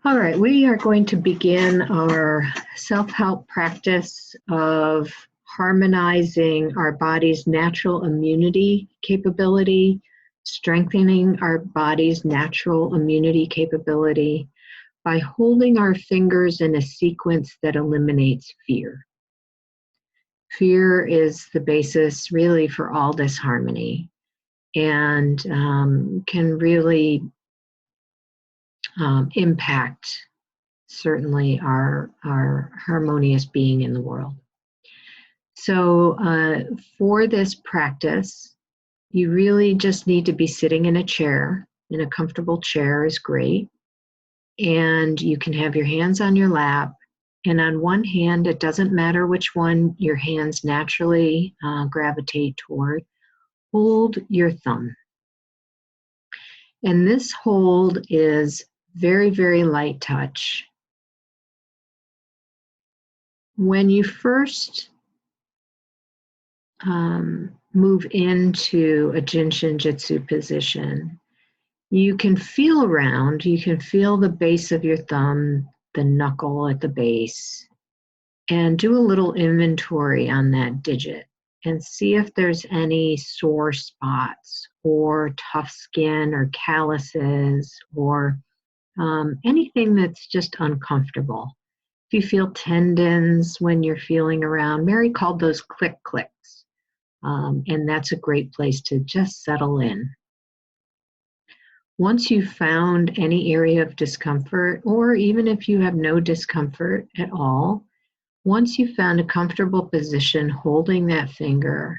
All right, we are going to begin our self-help practice of harmonizing our body's natural immunity capability, strengthening our body's natural immunity capability by holding our fingers in a sequence that eliminates fear. Fear is the basis really for all disharmony and can really impact certainly our harmonious being in the world. So for this practice, you really just need to be sitting in a chair. In a comfortable chair is great. And you can have your hands on your lap. And on one hand, it doesn't matter which one your hands naturally gravitate toward, hold your thumb. And this hold is very, very light touch. When you first move into a Jinshin Jyutsu position, you can feel around, you can feel the base of your thumb, the knuckle at the base, and do a little inventory on that digit and see if there's any sore spots or tough skin or calluses or anything that's just uncomfortable. If you feel tendons when you're feeling around, Mary called those click clicks. And that's a great place to just settle in. Once you've found any area of discomfort, or even if you have no discomfort at all, once you've found a comfortable position holding that finger,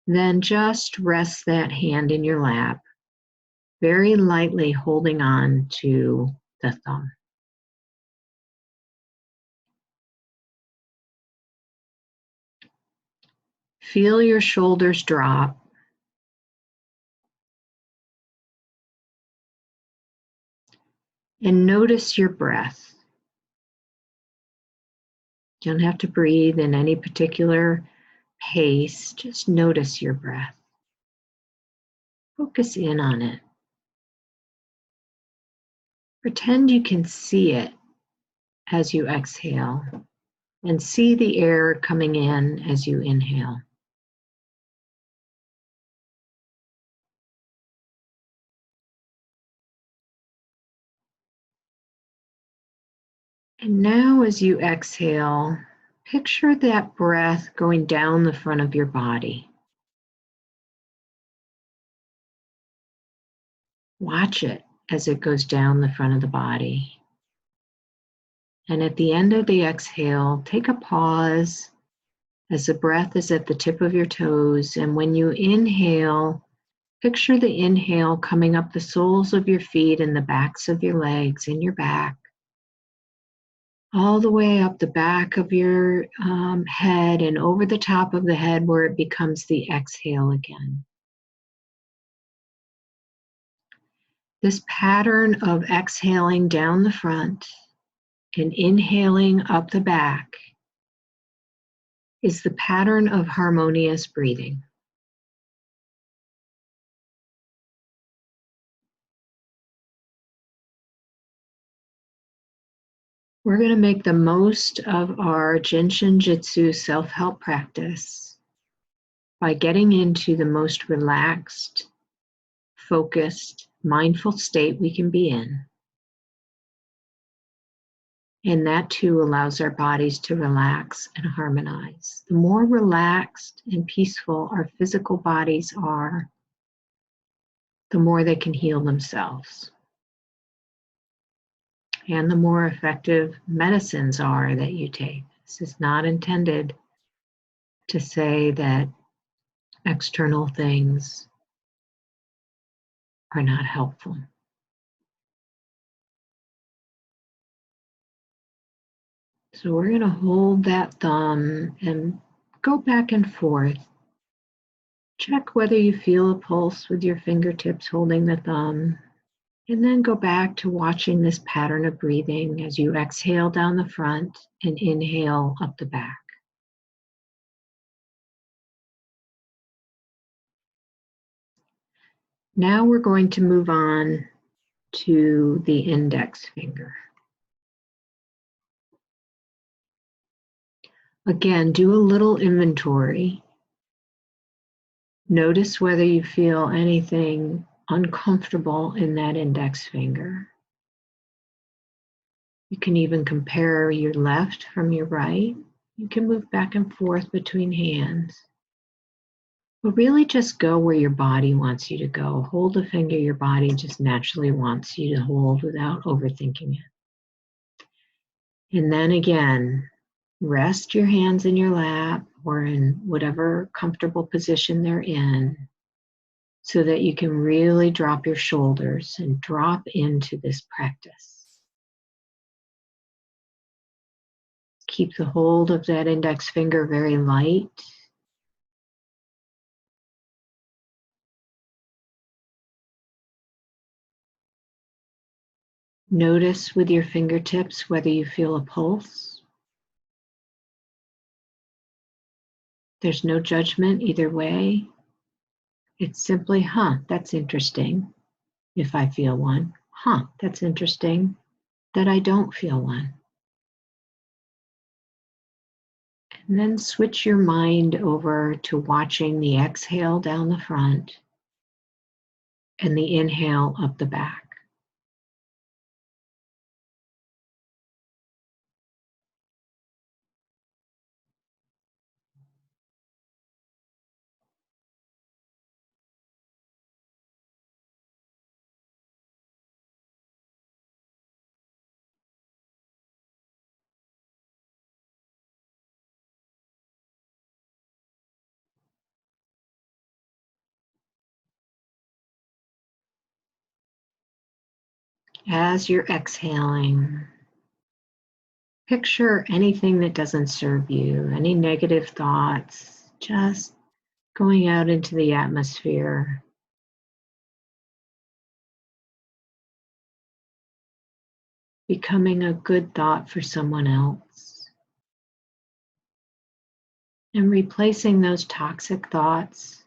then just rest that hand in your lap, very lightly holding on to the thumb. Feel your shoulders drop. And notice your breath. You don't have to breathe in any particular pace, just notice your breath. Focus in on it. Pretend you can see it as you exhale and see the air coming in as you inhale. And now as you exhale, picture that breath going down the front of your body. Watch it as it goes down the front of the body. And at the end of the exhale, take a pause as the breath is at the tip of your toes. And when you inhale, picture the inhale coming up the soles of your feet and the backs of your legs and your back, all the way up the back of your head and over the top of the head where it becomes the exhale again. This pattern of exhaling down the front and inhaling up the back is the pattern of harmonious breathing. We're going to make the most of our Jinshin Jyutsu self-help practice by getting into the most relaxed, focused, mindful state we can be in. And that too allows our bodies to relax and harmonize. The more relaxed and peaceful our physical bodies are, the more they can heal themselves. And the more effective medicines are that you take. This is not intended to say that external things are not helpful. So we're going to hold that thumb and go back and forth. Check whether you feel a pulse with your fingertips holding the thumb. And then go back to watching this pattern of breathing as you exhale down the front and inhale up the back. Now we're going to move on to the index finger. Again, do a little inventory. Notice whether you feel anything uncomfortable in that index finger. You can even compare your left from your right. You can move back and forth between hands. But really just go where your body wants you to go. Hold the finger your body just naturally wants you to hold without overthinking it. And then again, rest your hands in your lap or in whatever comfortable position they're in so that you can really drop your shoulders and drop into this practice. Keep the hold of that index finger very light. Notice with your fingertips whether you feel a pulse. There's no judgment either way. It's simply, that's interesting if I feel one. That's interesting that I don't feel one. And then switch your mind over to watching the exhale down the front and the inhale up the back. As you're exhaling, picture anything that doesn't serve you, any negative thoughts, just going out into the atmosphere. Becoming a good thought for someone else. And replacing those toxic thoughts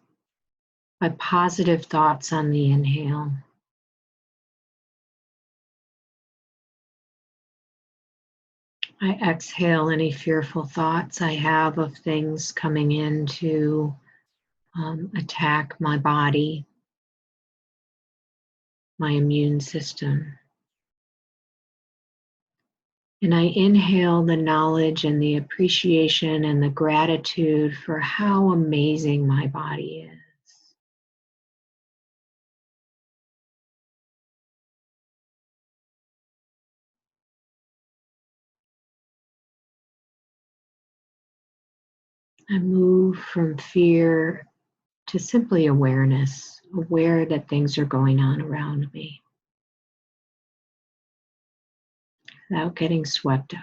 by positive thoughts on the inhale. I exhale any fearful thoughts I have of things coming in to attack my body, my immune system. And I inhale the knowledge and the appreciation and the gratitude for how amazing my body is. I move from fear to simply awareness, aware that things are going on around me without getting swept up.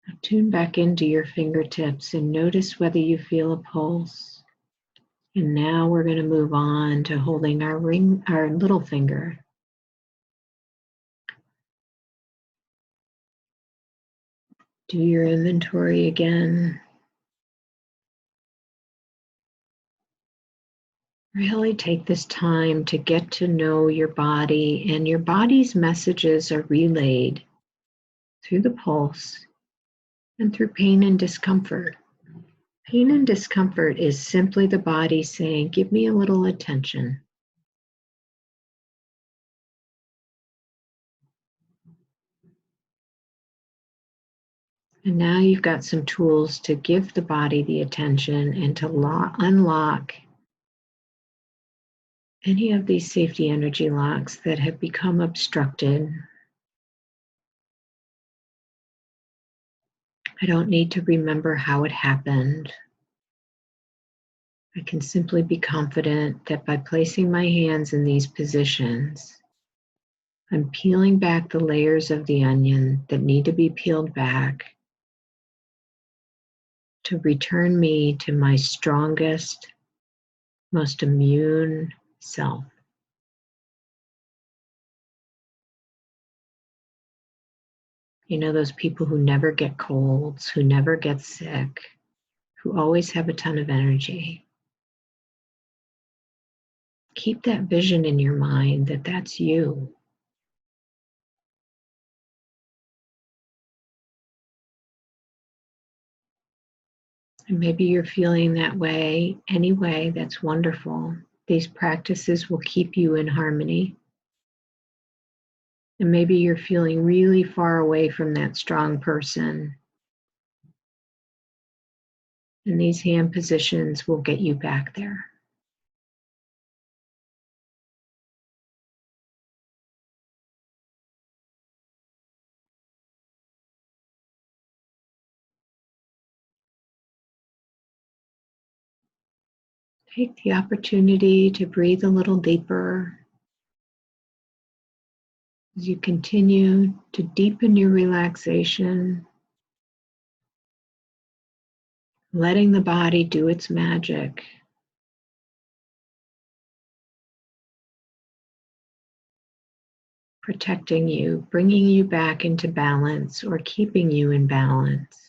Now tune back into your fingertips and notice whether you feel a pulse. And now we're going to move on to holding our little finger. Do your inventory again. Really take this time to get to know your body, and your body's messages are relayed through the pulse and through pain and discomfort. Pain and discomfort is simply the body saying, give me a little attention. And now you've got some tools to give the body the attention and to unlock any of these safety energy locks that have become obstructed. I don't need to remember how it happened. I can simply be confident that by placing my hands in these positions, I'm peeling back the layers of the onion that need to be peeled back to return me to my strongest, most immune self. You know, those people who never get colds, who never get sick, who always have a ton of energy. Keep that vision in your mind that that's you. And maybe you're feeling that way anyway. That's wonderful. These practices will keep you in harmony. And maybe you're feeling really far away from that strong person. And these hand positions will get you back there. Take the opportunity to breathe a little deeper as you continue to deepen your relaxation, letting the body do its magic. Protecting you, bringing you back into balance or keeping you in balance.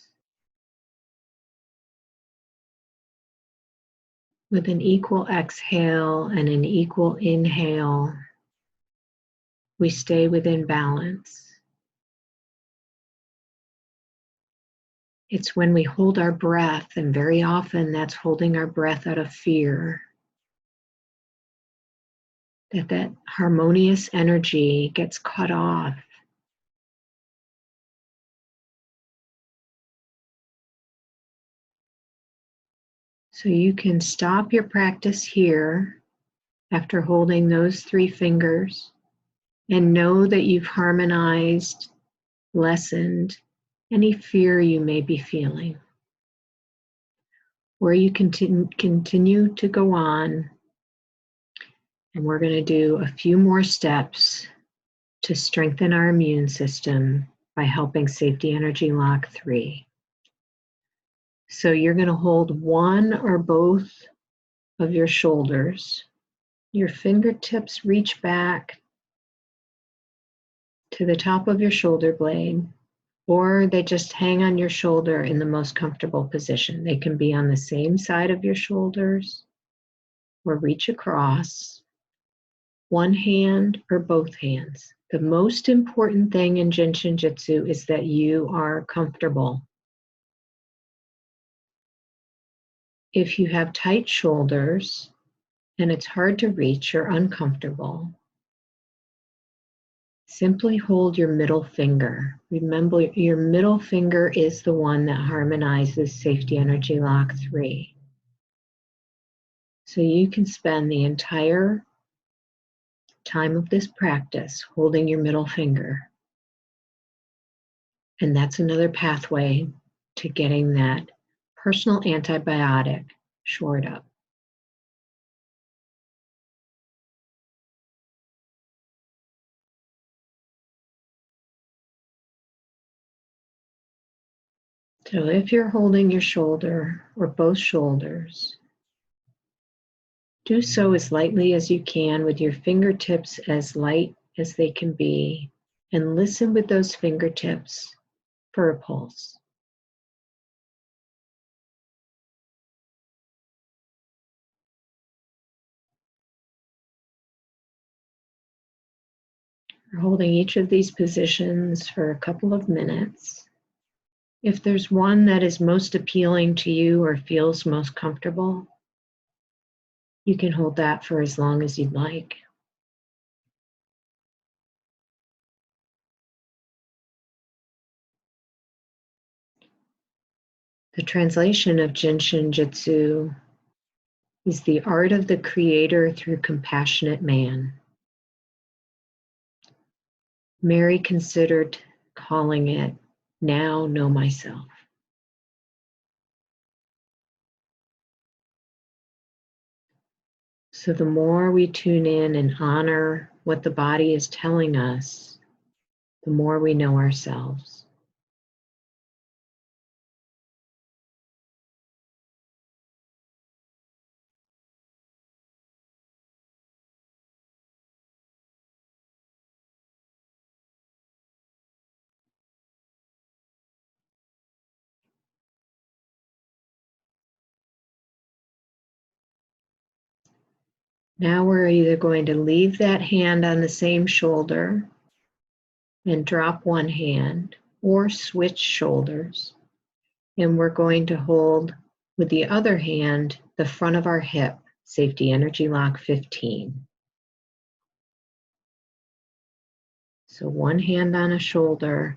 With an equal exhale and an equal inhale, we stay within balance. It's when we hold our breath, and very often that's holding our breath out of fear, that harmonious energy gets cut off. So you can stop your practice here after holding those 3 fingers and know that you've harmonized, lessened any fear you may be feeling. Or you continue to go on, and we're going to do a few more steps to strengthen our immune system by helping Safety Energy Lock 3. So you're going to hold one or both of your shoulders. Your fingertips reach back to the top of your shoulder blade, or they just hang on your shoulder in the most comfortable position. They can be on the same side of your shoulders or reach across, one hand or both hands. The most important thing in Jinshin Jyutsu is that you are comfortable. If you have tight shoulders and it's hard to reach or uncomfortable, simply hold your middle finger. Remember, your middle finger is the one that harmonizes Safety Energy Lock 3. So you can spend the entire time of this practice holding your middle finger. And that's another pathway to getting that personal antibiotic shored up. So if you're holding your shoulder or both shoulders, do so as lightly as you can with your fingertips as light as they can be, and listen with those fingertips for a pulse. We're holding each of these positions for a couple of minutes. If there's one that is most appealing to you or feels most comfortable, you can hold that for as long as you'd like. The translation of Jinshin Jyutsu is the art of the creator through compassionate man. Mary considered calling it Now Know Myself. So the more we tune in and honor what the body is telling us, the more we know ourselves. Now we're either going to leave that hand on the same shoulder and drop one hand, or switch shoulders. And we're going to hold With the other hand, the front of our hip, Safety Energy Lock 15. So one hand on a shoulder,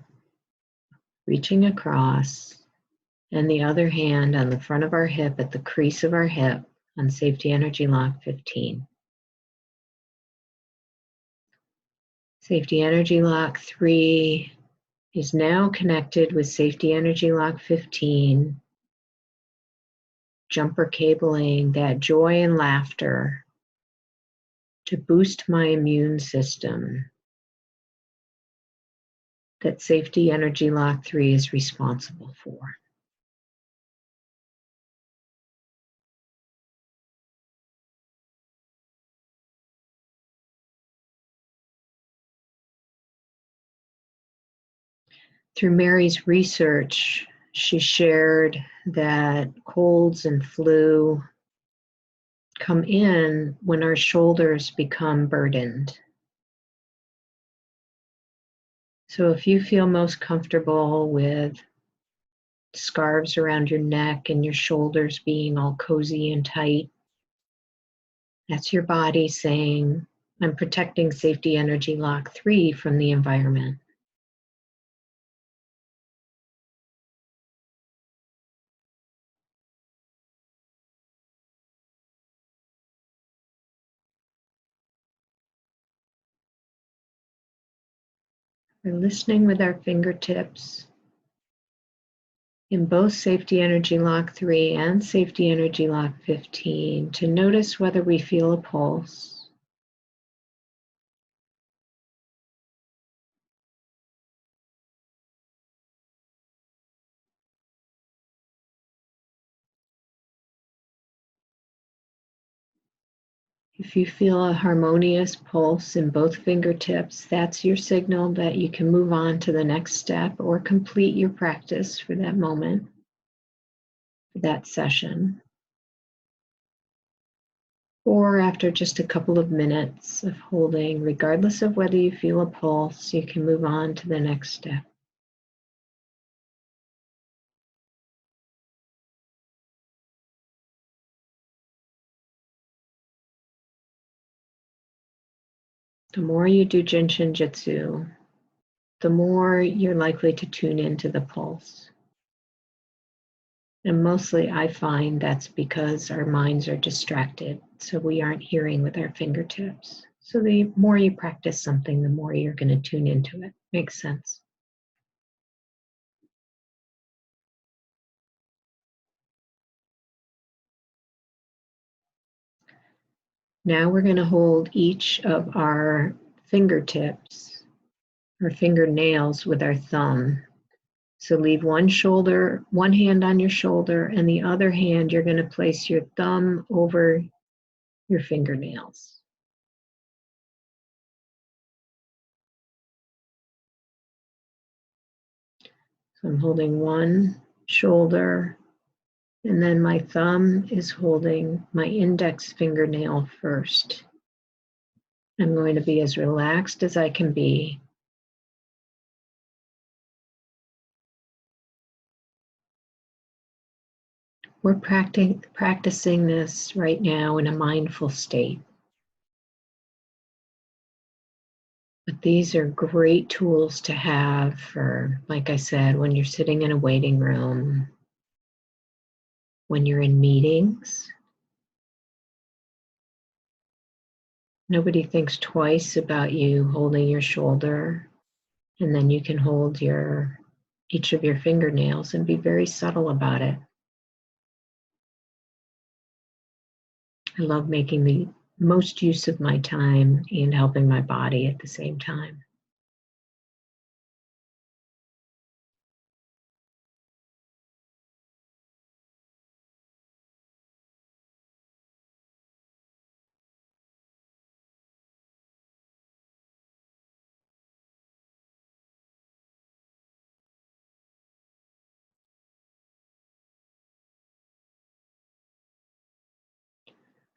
reaching across, and the other hand on the front of our hip at the crease of our hip on Safety Energy Lock 15. Safety Energy Lock 3 is now connected with Safety Energy Lock 15, jumper cabling that joy and laughter to boost my immune system that Safety Energy Lock 3 is responsible for. Through Mary's research, she shared that colds and flu come in when our shoulders become burdened. So if you feel most comfortable with scarves around your neck and your shoulders being all cozy and tight, that's your body saying, I'm protecting Safety Energy Lock 3 from the environment. We're listening with our fingertips in both Safety Energy Lock 3 and Safety Energy Lock 15 to notice whether we feel a pulse. If you feel a harmonious pulse in both fingertips, that's your signal that you can move on to the next step or complete your practice for that moment, for that session. Or after just a couple of minutes of holding, regardless of whether you feel a pulse, you can move on to the next step. The more you do Jinshin Jitsu, the more you're likely to tune into the pulse. And mostly I find that's because our minds are distracted, so we aren't hearing with our fingertips. So the more you practice something, the more you're going to tune into it. Makes sense. Now we're going to hold each of our fingertips, or fingernails with our thumb. So leave one hand on your shoulder, and the other hand, you're going to place your thumb over your fingernails. So I'm holding one shoulder, and then my thumb is holding my index fingernail first. I'm going to be as relaxed as I can be. We're practicing this right now in a mindful state. But these are great tools to have for, like I said, when you're sitting in a waiting room, when you're in meetings. Nobody thinks twice about you holding your shoulder, and then you can hold each of your fingernails and be very subtle about it. I love making the most use of my time and helping my body at the same time.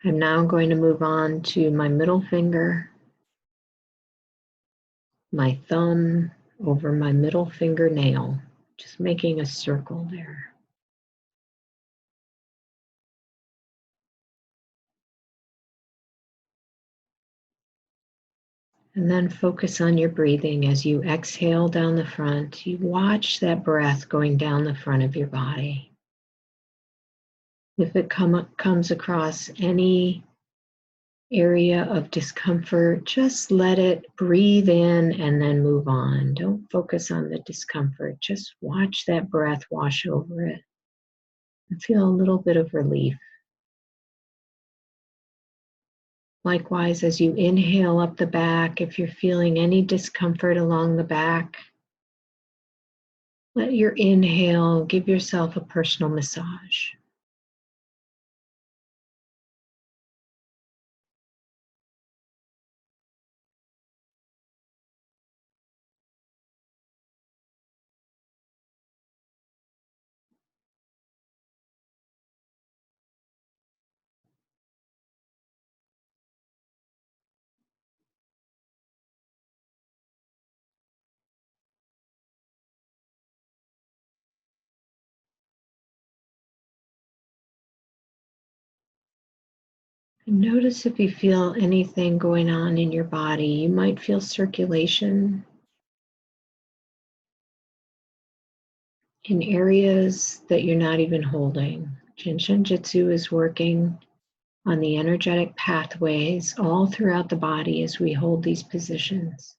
I'm now going to move on to my middle finger, my thumb over my middle fingernail, just making a circle there. And then focus on your breathing as you exhale down the front. You watch that breath going down the front of your body. If it comes across any area of discomfort, just let it breathe in and then move on. Don't focus on the discomfort. Just watch that breath wash over it and feel a little bit of relief. Likewise, as you inhale up the back, if you're feeling any discomfort along the back, let your inhale give yourself a personal massage. And notice if you feel anything going on in your body. You might feel circulation in areas that you're not even holding. Jinshin Jitsu is working on the energetic pathways all throughout the body as we hold these positions.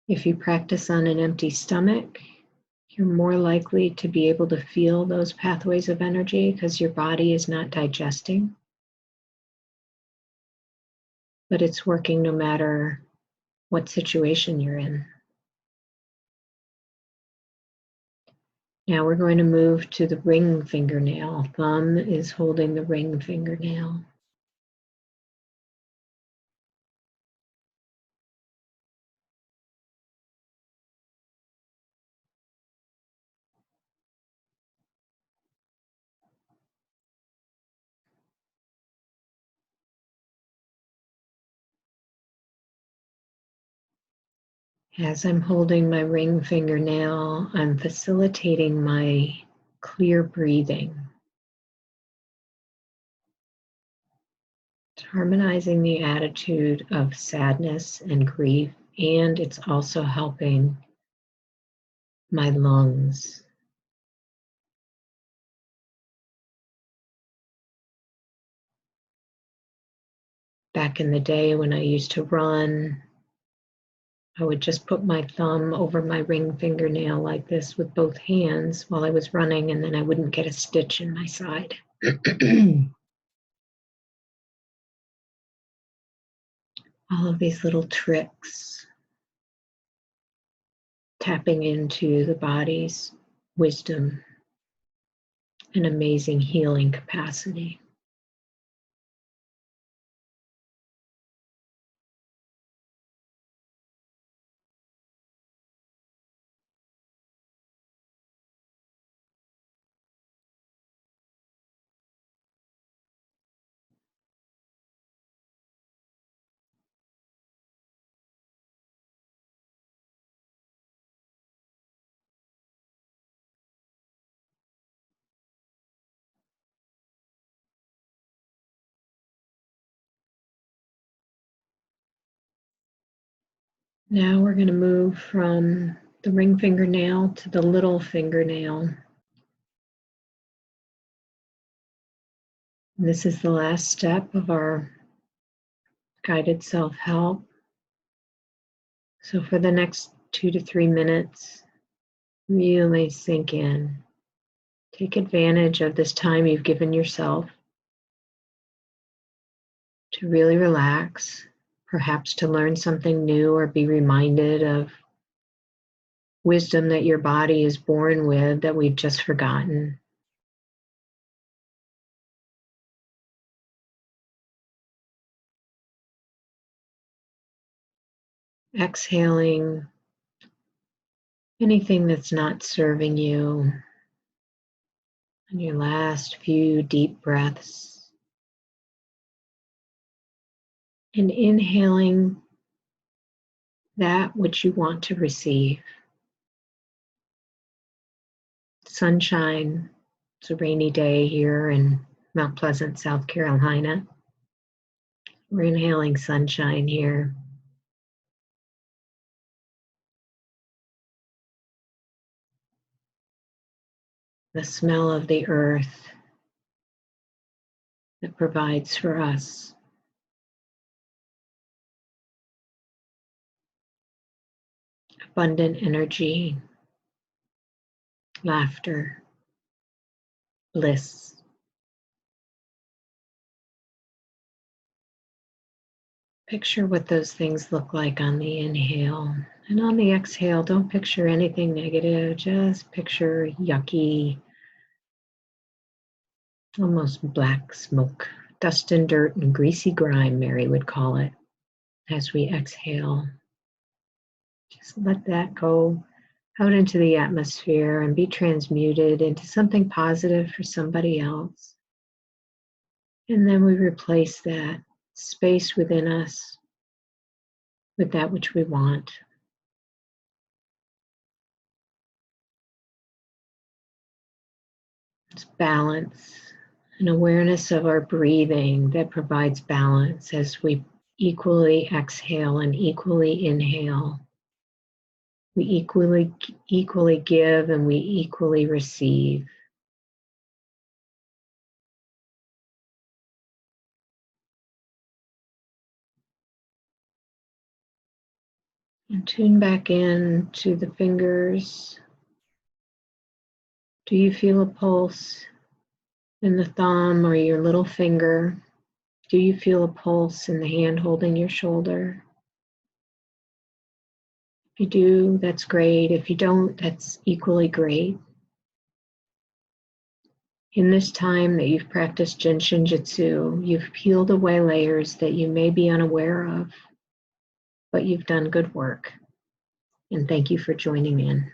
If you practice on an empty stomach, you're more likely to be able to feel those pathways of energy because your body is not digesting. But it's working no matter what situation you're in. Now we're going to move to the ring fingernail. Thumb is holding the ring fingernail. As I'm holding my ring fingernail, I'm facilitating my clear breathing. It's harmonizing the attitude of sadness and grief, and it's also helping my lungs. Back in the day when I used to run, I would just put my thumb over my ring fingernail like this with both hands while I was running, and then I wouldn't get a stitch in my side. All of these little tricks, tapping into the body's wisdom and amazing healing capacity. Now we're going to move from the ring fingernail to the little fingernail. This is the last step of our guided self-help. So for the next 2 to 3 minutes, really sink in. Take advantage of this time you've given yourself to really relax, perhaps to learn something new or be reminded of wisdom that your body is born with that we've just forgotten. Exhaling anything that's not serving you. On your last few deep breaths. And inhaling that which you want to receive. Sunshine. It's a rainy day here in Mount Pleasant, South Carolina. We're inhaling sunshine here. The smell of the earth that provides for us. Abundant energy, laughter, bliss. Picture what those things look like on the inhale. And on the exhale, don't picture anything negative. Just picture yucky, almost black smoke, dust and dirt and greasy grime, Mary would call it, as we exhale. Just let that go out into the atmosphere and be transmuted into something positive for somebody else. And then we replace that space within us with that which we want. It's balance, an awareness of our breathing that provides balance as we equally exhale and equally inhale. We equally give and we equally receive. And tune back in to the fingers. Do you feel a pulse in the thumb or your little finger? Do you feel a pulse in the hand holding your shoulder? If you do, that's great. If you don't, that's equally great. In this time that you've practiced Jin Shin Jyutsu, you've peeled away layers that you may be unaware of, but you've done good work. And thank you for joining in.